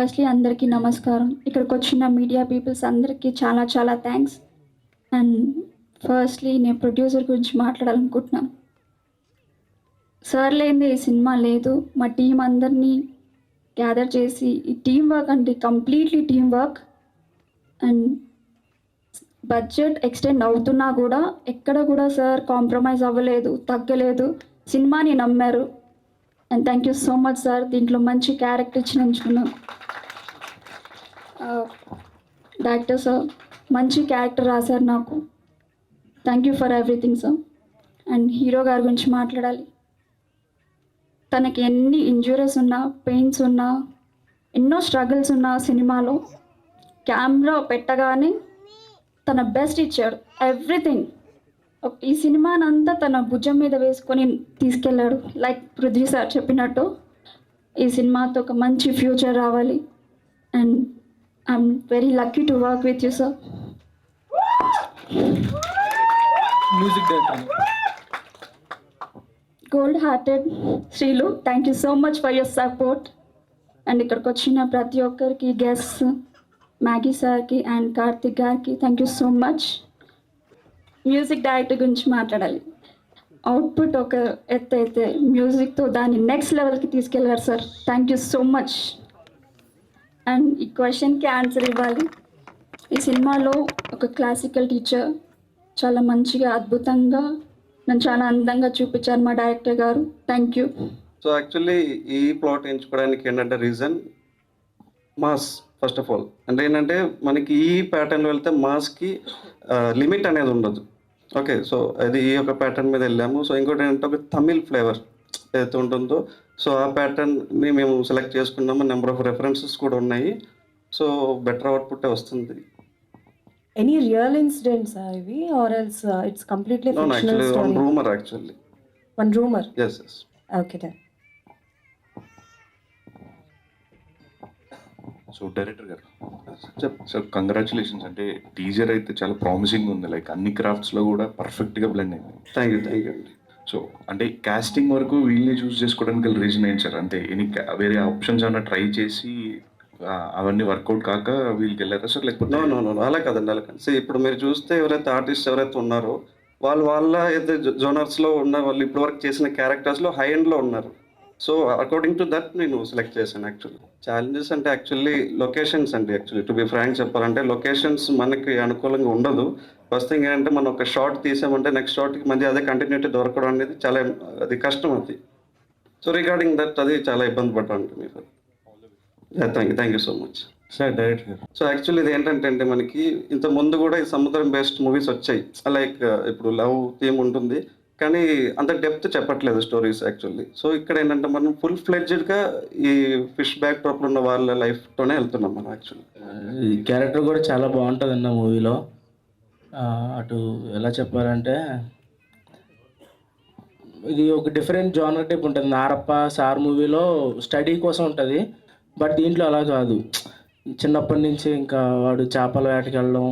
Firstly అందరికీ నమస్కారం. ఇక్కడికి వచ్చిన మీడియా పీపుల్స్ అందరికీ చాలా చాలా థ్యాంక్స్. అండ్ ఫస్ట్లీ నేను ప్రొడ్యూసర్ గురించి మాట్లాడాలనుకుంటున్నాను. సార్ లేనిదే ఈ సినిమా లేదు. మా టీం అందరినీ గ్యాదర్ చేసి ఈ టీం వర్క్ అంటే completely team work. And budget extend అవుతున్నా కూడా ఎక్కడ కూడా సార్ కాంప్రమైజ్ అవ్వలేదు, తగ్గలేదు, సినిమాని నమ్మారు. And thank you so much sir. దీంట్లో మంచి క్యారెక్టర్ ఇచ్చినందుకున్నాను. డైరెక్టర్ సార్ మంచి క్యారెక్టర్ రాశారు నాకు. Thank you for everything sir. And hero గారి గురించి మాట్లాడాలి. తనకి ఎన్ని ఇంజురీస్ ఉన్నా, పెయిన్స్ ఉన్నా, ఎన్నో స్ట్రగుల్స్ ఉన్నా సినిమాలో కెమెరా పెట్టగానే తన బెస్ట్ ఇచ్చాడు. ఎవ్రీథింగ్ ఈ సినిమానంతా తన భుజం మీద వేసుకొని తీసుకెళ్ళాడు. లైక్ పృథ్వీ సార్ చెప్పినట్టు ఈ సినిమాతో ఒక మంచి ఫ్యూచర్ రావాలి. And I'm very lucky to work with you sir. Music director gold hearted Srilu, thank you so much for your support. And ఇక్కడికి వచ్చిన ప్రతి ఒక్కరికి, గెస్ట్ మ్యాగీ సార్కి అండ్ కార్తిక్ గారికి thank you so much. Music director గురించి మాట్లాడాలి. Output ఒక ఎత్తు అయితే మ్యూజిక్తో దాన్ని నెక్స్ట్ లెవెల్కి తీసుకెళ్ళారు sir. Thank you so much. And ఈ క్వశ్చన్కి ఆన్సర్ ఇవ్వాలి. ఈ సినిమాలో ఒక క్లాసికల్ టీచర్ చాలా మంచిగా, అద్భుతంగా, నన్ను చాలా అందంగా చూపించారు మా డైరెక్టర్ గారు. Thank you. సో యాక్చువల్లీ ఈ ప్లాట్ ఎంచుకోవడానికి ఏంటంటే reason mass. First of all అంటే ఏంటంటే మనకి ఈ ప్యాటర్న్లో వెళ్తే మాస్కి లిమిట్ అనేది ఉండదు. ఓకే, సో అది ఈ యొక్క ప్యాటర్న్ మీద వెళ్ళాము. సో ఇంకోటి ఏంటంటే ఒక తమిళ్ ఫ్లేవర్ ఏదైతే ఉంటుందో, సో ఆ ప్యాటర్న్ని మేము సెలెక్ట్ చేసుకున్నాము. నెంబర్ ఆఫ్ రెఫరెన్సెస్ కూడా ఉన్నాయి. సో బెటర్ అవుట్పుట్ వస్తుంది. Any real incidents ఇవి or else it's completely fictional actually story? one rumor actually. One rumor? Yes. Okay then. So director గారు సార్ కంగ్రాచులేషన్స్. అంటే టీజర్ అయితే చాలా ప్రామిసింగ్ ఉంది. లైక్ అన్ని క్రాఫ్ట్స్లో కూడా పర్ఫెక్ట్గా బ్లెండ్ అయింది. థ్యాంక్ యూ అండి. సో అంటే కాస్టింగ్ వరకు వీళ్ళని చూస్ చేసుకోవడానికి గల రీజన్ ఏంటి సార్? అంటే వేరే ఆప్షన్స్ ఏమైనా ట్రై చేసి అవన్నీ వర్కౌట్ కాక వీళ్ళకి వెళ్ళారా సార్? లేకపోతే నో అలా కాదండి, అలా కాదు. సో ఇప్పుడు మీరు చూస్తే ఎవరైతే ఆర్టిస్ట్ ఎవరైతే ఉన్నారో వాళ్ళ అయితే జోనర్స్లో ఉన్న వాళ్ళు ఇప్పుడు వరకు చేసిన క్యారెక్టర్స్లో హై ఎండ్లో ఉన్నారు. సో అకార్డింగ్ టు దట్ నేను సెలెక్ట్ చేశాను. యాక్చువల్లీ ఛాలెంజెస్ అంటే యాక్చువల్లీ లొకేషన్స్ అండి. యాక్చువల్లీ టు బి ఫ్రాంక్ చెప్పాలంటే లొకేషన్స్ మనకి అనుకూలంగా ఉండదు. ఫస్ట్ థింగ్ ఏంటంటే మనం ఒక షార్ట్ తీసామంటే నెక్స్ట్ షార్ట్కి మంచి అదే కంటిన్యూటీ దొరకడం అనేది చాలా అది కష్టం అది. సో రిగార్డింగ్ దట్ అది చాలా ఇబ్బంది పడ్డాను మీరు. Thank you so much sir director గారు. సో యాక్చువల్లీ ఇది ఏంటంటే అంటే మనకి ఇంత ముందు కూడా ఈ సముద్రం బేస్డ్ మూవీస్ వచ్చాయి. లైక్ ఇప్పుడు లవ్ థీమ్ ఉంటుంది కానీ అంత డెప్త్ చెప్పట్లేదు స్టోరీస్ యాక్చువల్లీ. సో ఇక్కడ ఏంటంటే మనం ఫుల్ ఫ్లెడ్జ్డ్గా ఈ ఫిష్ బ్యాక్ డ్రాప్లో ఉన్న వాళ్ళ లైఫ్తోనే వెళ్తున్నాం మనం యాక్చువల్లీ. ఈ క్యారెక్టర్ కూడా చాలా బాగుంటుంది అన్న మూవీలో. అటు ఎలా చెప్పాలంటే ఇది ఒక డిఫరెంట్ జానర్ టైప్ ఉంటుంది. నారప్ప సార్ మూవీలో స్టడీ కోసం ఉంటుంది, బట్ దీంట్లో అలా కాదు. చిన్నప్పటి నుంచి ఇంకా వాడు చేపల వేటకి వెళ్ళడం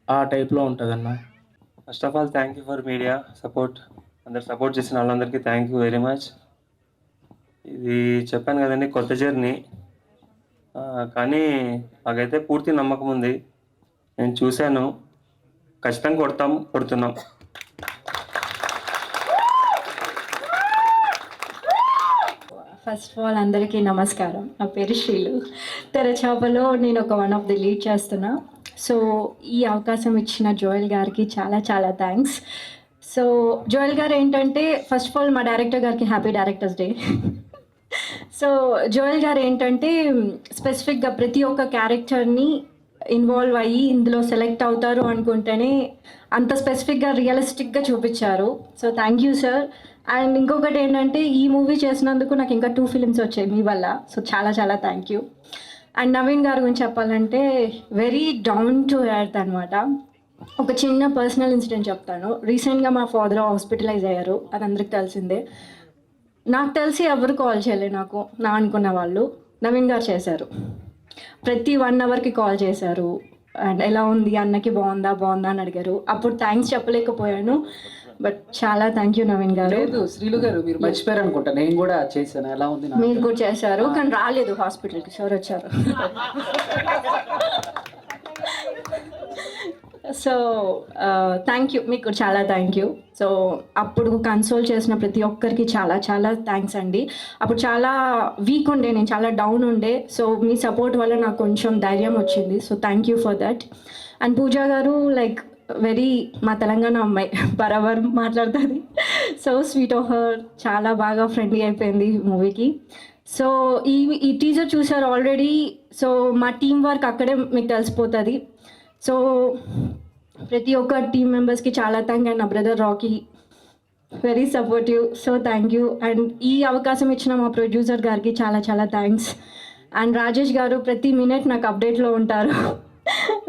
ఆ టైప్లో ఉంటుంది అన్న. First of all thank you for media support. అందరు సపోర్ట్ చేసిన వాళ్ళందరికీ థ్యాంక్ యూ వెరీ మచ్. ఇది చెప్పాను కదండి, కొత్త జర్నీ, కానీ మాకైతే పూర్తి నమ్మకం ఉంది. నేను చూశాను, ఖచ్చితంగా కొడుతున్నాం. ఫస్ట్ ఆఫ్ ఆల్ అందరికీ నమస్కారం. నా పేరు శ్రీలు. తెరచాపలో నేను ఒక వన్ ఆఫ్ ది లీడ్ చేస్తున్నా. సో ఈ అవకాశం ఇచ్చిన జోయల్ గారికి చాలా చాలా థ్యాంక్స్. సో జోయల్ గారు ఏంటంటే ఫస్ట్ ఆఫ్ ఆల్ మా డైరెక్టర్ గారికి happy directors day. So Joel గారు ఏంటంటే స్పెసిఫిక్గా ప్రతి ఒక్క క్యారెక్టర్ని ఇన్వాల్వ్ అయ్యి ఇందులో సెలెక్ట్ అవుతారు అనుకుంటేనే అంత స్పెసిఫిక్గా రియలిస్టిక్గా చూపించారు. So thank you sir. And ఇంకొకటి ఏంటంటే ఈ మూవీ చేసినందుకు నాకు ఇంకా 2 ఫిలిమ్స్ వచ్చాయి మీ వల్ల. సో చాలా చాలా థ్యాంక్ యూ. అండ్ నవీన్ గారి గురించి చెప్పాలంటే వెరీ డౌన్ టు ఎర్త్ అనమాట. ఒక చిన్న పర్సనల్ ఇన్సిడెంట్ చెప్తాను. రీసెంట్గా మా ఫాదర్ హాస్పిటలైజ్ అయ్యారు, అది అందరికి తెలిసిందే. నాకు తెలిసి ఎవరు కాల్ చేయలేదు నాకు, నా అనుకున్న వాళ్ళు. నవీన్ గారు చేశారు. ప్రతి 1 అవర్కి కాల్ చేశారు. అండ్ ఎలా ఉంది, అన్నకి బాగుందా అని అడిగారు. అప్పుడు థ్యాంక్స్ చెప్పలేకపోయాను. బట్ చాలా థ్యాంక్ యూ నవీన్ గారు. లేదు శ్రీలు గారు, మీరు మర్చిపోయారు అనుకుంటా, నేను కూడా చేశాను. ఎలా ఉంది నాకు? మీరు కూడా చేశారు కానీ రాలేదు హాస్పిటల్కి, సార్ వచ్చారు. సో థ్యాంక్ యూ, మీకు చాలా థ్యాంక్ యూ. సో అప్పుడు కన్సోల్ చేసిన ప్రతి ఒక్కరికి చాలా చాలా థ్యాంక్స్ అండి. అప్పుడు చాలా వీక్ ఉండే, నేను చాలా డౌన్ ఉండే. సో మీ సపోర్ట్ వల్ల నాకు కొంచెం ధైర్యం వచ్చింది. So thank you for that. And Pooja garu like very మా తెలంగాణ అమ్మాయి, బరాబర్ మాట్లాడుతుంది. సో స్వీట్ ఆఫ్ హర్, చాలా బాగా ఫ్రెండ్లీ అయిపోయింది మూవీకి. సో ఈ టీజర్ చూసారు ఆల్రెడీ. సో మా టీం వర్క్ అక్కడే మీకు తెలిసిపోతుంది. సో ప్రతి ఒక్క టీం మెంబర్స్కి చాలా థ్యాంక్. అండ్ నా brother Rocky very supportive. So thank you. And ఈ అవకాశం ఇచ్చిన మా ప్రొడ్యూసర్ గారికి చాలా చాలా థ్యాంక్స్. అండ్ రాజేష్ గారు ప్రతి మినిట్ నాకు అప్డేట్లో ఉంటారు,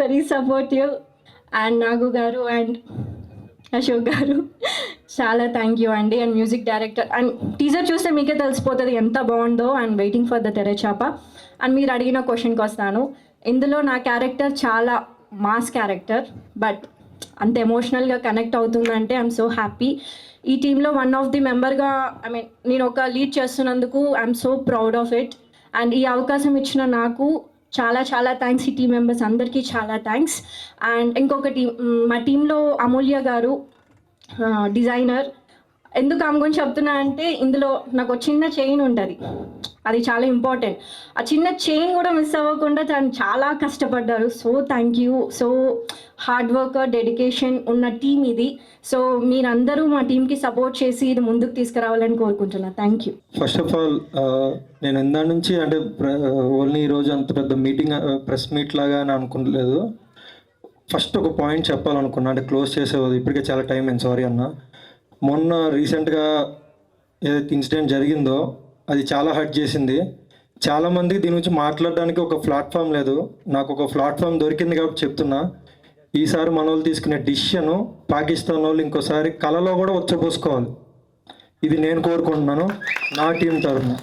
వెరీ సపోర్టివ్. అండ్ నాగు గారు అండ్ అశోక్ గారు చాలా థ్యాంక్ యూ అండి. And music director. And teaser చూస్తే మీకే తెలిసిపోతుంది ఎంత బాగుందో. And waiting for the Terachapa. And మీరు అడిగిన క్వశ్చన్కి వస్తాను. ఇందులో నా క్యారెక్టర్ చాలా మాస్ క్యారెక్టర్, బట్ అంత ఎమోషనల్గా కనెక్ట్ అవుతుందంటే ఐఎమ్ సో హ్యాపీ. ఈ టీంలో వన్ ఆఫ్ ది మెంబర్గా నేను ఒక లీడ్ చేస్తున్నందుకు I'm so proud of it. And ఈ అవకాశం ఇచ్చిన నాకు చాలా చాలా థ్యాంక్స్. ఈ టీం మెంబర్స్ అందరికీ చాలా థ్యాంక్స్. అండ్ ఇంకొకటి, మా టీంలో అమూల్య గారు డిజైనర్. ఎందుకు ఆమె గురించి చెప్తున్నా అంటే ఇందులో నాకు ఒక చిన్న చైన్ ఉంటుంది, అది చాలా ఇంపార్టెంట్. ఆ చిన్న చైన్ కూడా మిస్ అవ్వకుండా తను చాలా కష్టపడ్డారు. So thank you. So hard worker, dedication ఉన్న టీం ఇది. సో మీరందరూ మా టీంకి సపోర్ట్ చేసి ఇది ముందుకు తీసుకురావాలని కోరుకుంటున్నాను. Thank you. First of all నేను ఎందా నుంచి అంటే ఓన్లీ ఈరోజు అంత పెద్ద మీటింగ్ ప్రెస్ మీట్ లాగా అని అనుకోలేదు. ఫస్ట్ ఒక పాయింట్ చెప్పాలనుకున్నా, అంటే క్లోజ్ చేసేది ఇప్పటికే చాలా టైం అయింది, సారీ అన్న. మొన్న రీసెంట్గా ఏదైతే ఇన్సిడెంట్ జరిగిందో అది చాలా హర్ట్ చేసింది. చాలామంది దీని గురించి మాట్లాడడానికి ఒక ప్లాట్ఫామ్ లేదు. నాకు ఒక ప్లాట్ఫామ్ దొరికింది కాబట్టి చెప్తున్నా. ఈసారి మన వాళ్ళు తీసుకునే డిసిషన్ పాకిస్తాన్ వాళ్ళు ఇంకోసారి కళలో కూడా వచ్చపోసుకోవాలి. ఇది నేను కోరుకుంటున్నాను నా టీం తరఫున.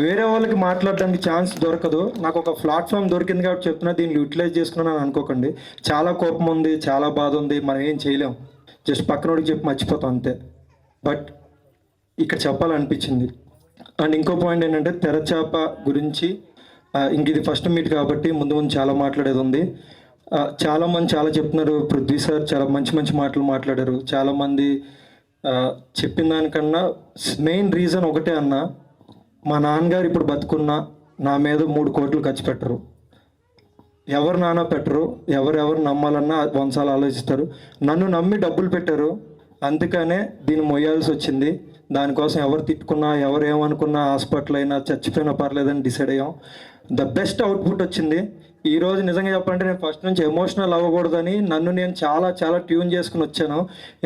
వేరే వాళ్ళకి మాట్లాడడానికి ఛాన్స్ దొరకదు. నాకు ఒక ప్లాట్ఫామ్ దొరికింది కాబట్టి చెప్తున్నా, దీన్ని యూటిలైజ్ చేసుకున్నాను అనుకోకండి. చాలా కోపం ఉంది, చాలా బాధ ఉంది, మనం ఏం చేయలేం, జస్ట్ పక్కనోడికి చెప్పి మర్చిపోతాం అంతే. బట్ ఇక్కడ చెప్పాలనిపించింది. అండ్ ఇంకో పాయింట్ ఏంటంటే తెరచాప గురించి, ఇంక ఇది ఫస్ట్ మీట్ కాబట్టి ముందు ముందు చాలా మాట్లాడేది ఉంది. చాలామంది చాలా చెప్తున్నారు, పృథ్వీ సార్ చాలా మంచి మంచి మాటలు మాట్లాడారు. చాలామంది చెప్పిన దానికన్నా మెయిన్ రీజన్ ఒకటే అన్న, మా నాన్నగారు ఇప్పుడు బతుకున్నా నా మీద 3 కోట్లు ఖర్చు పెట్టరు. ఎవరు నాన్న పెట్టరు, ఎవరెవరు నమ్మాలన్నా 100 సార్లు ఆలోచిస్తారు. నన్ను నమ్మి డబ్బులు పెట్టారు, అందుకనే దీన్ని మొయ్యాల్సి వచ్చింది. దానికోసం ఎవరు తిట్టుకున్నా, ఎవరు ఏమనుకున్నా, హాస్పిటల్ అయినా చచ్చిపోయినా పర్లేదని డిసైడ్ అయ్యాం. ద బెస్ట్ అవుట్పుట్ వచ్చింది. ఈరోజు నిజంగా చెప్పాలంటే నేను ఫస్ట్ నుంచి ఎమోషనల్ అవ్వకూడదని నన్ను నేను చాలా చాలా ట్యూన్ చేసుకుని వచ్చాను.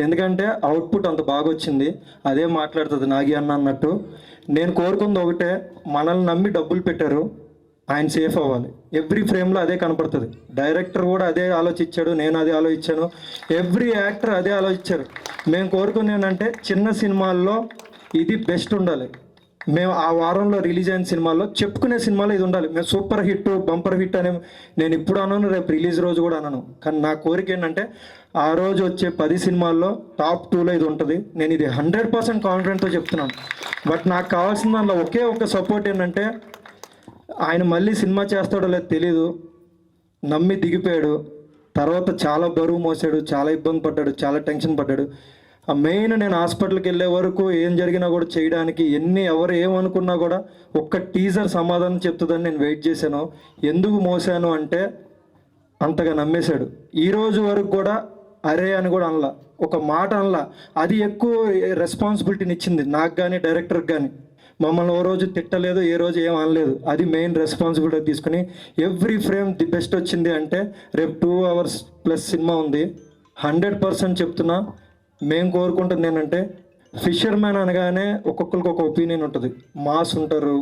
ఎందుకంటే అవుట్పుట్ అంత బాగా వచ్చింది. అదే మాట్లాడుతుంది నాగి అన్న అన్నట్టు. నేను కోరుకుంది ఒకటే, మనల్ని నమ్మి డబ్బులు పెట్టారు, ఆయన సేఫ్ అవ్వాలి. ఎవ్రీ ఫ్రేమ్లో అదే కనపడుతుంది. డైరెక్టర్ కూడా అదే ఆలోచించాడు, నేను అదే ఆలోచించాను, ఎవ్రీ యాక్టర్ అదే ఆలోచించారు. మేము కోరుకుని ఏంటంటే చిన్న సినిమాల్లో ఇది బెస్ట్ ఉండాలి. మేము ఆ వారంలో రిలీజ్ అయిన సినిమాల్లో చెప్పుకునే సినిమాలో ఇది ఉండాలి. మేము సూపర్ హిట్, బంపర్ హిట్ అని నేను ఇప్పుడు అనను, రేపు రిలీజ్ రోజు కూడా అనను. కానీ నా కోరిక ఏంటంటే ఆ రోజు వచ్చే 10 సినిమాల్లో టాప్ 2లో ఇది ఉంటుంది. నేను ఇది 100% కాన్ఫిడెంట్తో చెప్తున్నాను. బట్ నాకు కావాల్సిన దానిలో ఒకే ఒక సపోర్ట్ ఏంటంటే, ఆయన మళ్ళీ సినిమా చేస్తాడో లేదో తెలీదు, నమ్మి దిగిపోయాడు. తర్వాత చాలా బరువు మోసాడు, చాలా ఇబ్బంది పడ్డాడు, చాలా టెన్షన్ పడ్డాడు. మెయిన్ నేను హాస్పిటల్కి వెళ్ళే వరకు ఏం జరిగినా కూడా చేయడానికి ఎవరు ఏమనుకున్నా కూడా ఒక్క టీజర్ సమాధానం చెప్తుందని నేను వెయిట్ చేశాను. ఎందుకు మోసాను అంటే అంతగా నమ్మేశాడు. ఈ రోజు వరకు కూడా అరే అని కూడా అనలా, ఒక మాట అనలా. అది ఎక్కువ రెస్పాన్సిబిలిటీని ఇచ్చింది నాకు కానీ డైరెక్టర్కి కానీ. మమ్మల్ని ఓ రోజు తిట్టలేదు, ఏ రోజు ఏం అనలేదు. అది మెయిన్ రెస్పాన్సిబిలిటీ తీసుకుని ఎవ్రీ ఫ్రేమ్ ది బెస్ట్ వచ్చింది. అంటే రేపు 2 hours ప్లస్ సినిమా ఉంది. 100% చెప్తున్నా. మేము కోరుకుంటుంది ఏంటంటే, ఫిషర్మ్యాన్ అనగానే ఒక్కొక్కరికి ఒక ఒపీనియన్ ఉంటుంది. మాస్ ఉంటారు,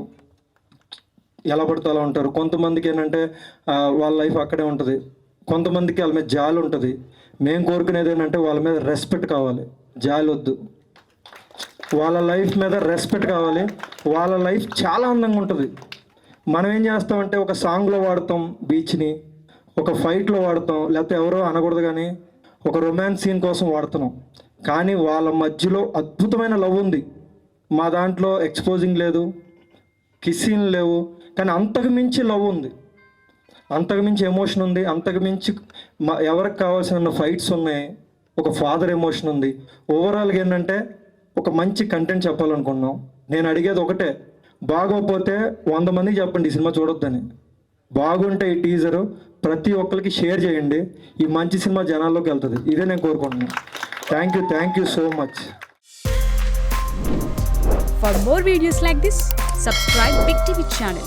ఎలా పడితే అలా ఉంటారు. కొంతమందికి ఏంటంటే వాళ్ళ లైఫ్ అక్కడే ఉంటుంది, కొంతమందికి వాళ్ళ మీద జాలి ఉంటుంది. మేము కోరుకునేది ఏంటంటే వాళ్ళ మీద రెస్పెక్ట్ కావాలి, జాలి వద్దు. వాళ్ళ లైఫ్ మీద రెస్పెక్ట్ కావాలి. వాళ్ళ లైఫ్ చాలా అందంగా ఉంటుంది. మనం ఏం చేస్తామంటే ఒక సాంగ్లో వాడతాం బీచ్ని, ఒక ఫైట్లో వాడతాం, లేకపోతే ఎవరో అనకూడదు కానీ ఒక రొమాన్స్ సీన్ కోసం వాడుతున్నాం. కానీ వాళ్ళ మధ్యలో అద్భుతమైన లవ్ ఉంది. మా దాంట్లో ఎక్స్పోజింగ్ లేదు, కిస్సింగ్ లేవు, కానీ అంతకు మించి లవ్ ఉంది, అంతకు మించి ఎమోషన్ ఉంది, అంతకు మించి ఎవరికి కావాల్సిన ఫైట్స్ ఉన్నాయి, ఒక ఫాదర్ ఎమోషన్ ఉంది. ఓవరాల్గా ఏంటంటే ఒక మంచి కంటెంట్ చెప్పాలనుకున్నాం. నేను అడిగేది ఒకటే, బాగోకపోతే 100 మందికి చెప్పండి ఈ సినిమా చూడొద్దని. బాగుంటే ఈ టీజరు ప్రతి ఒక్కరికి షేర్ చేయండి. ఈ మంచి సినిమా జనాల్లోకి వెళ్తుంది. ఇదే నేను కోరుకుంటున్నాను. Thank you so much. For more videos like this, subscribe Big TV channel.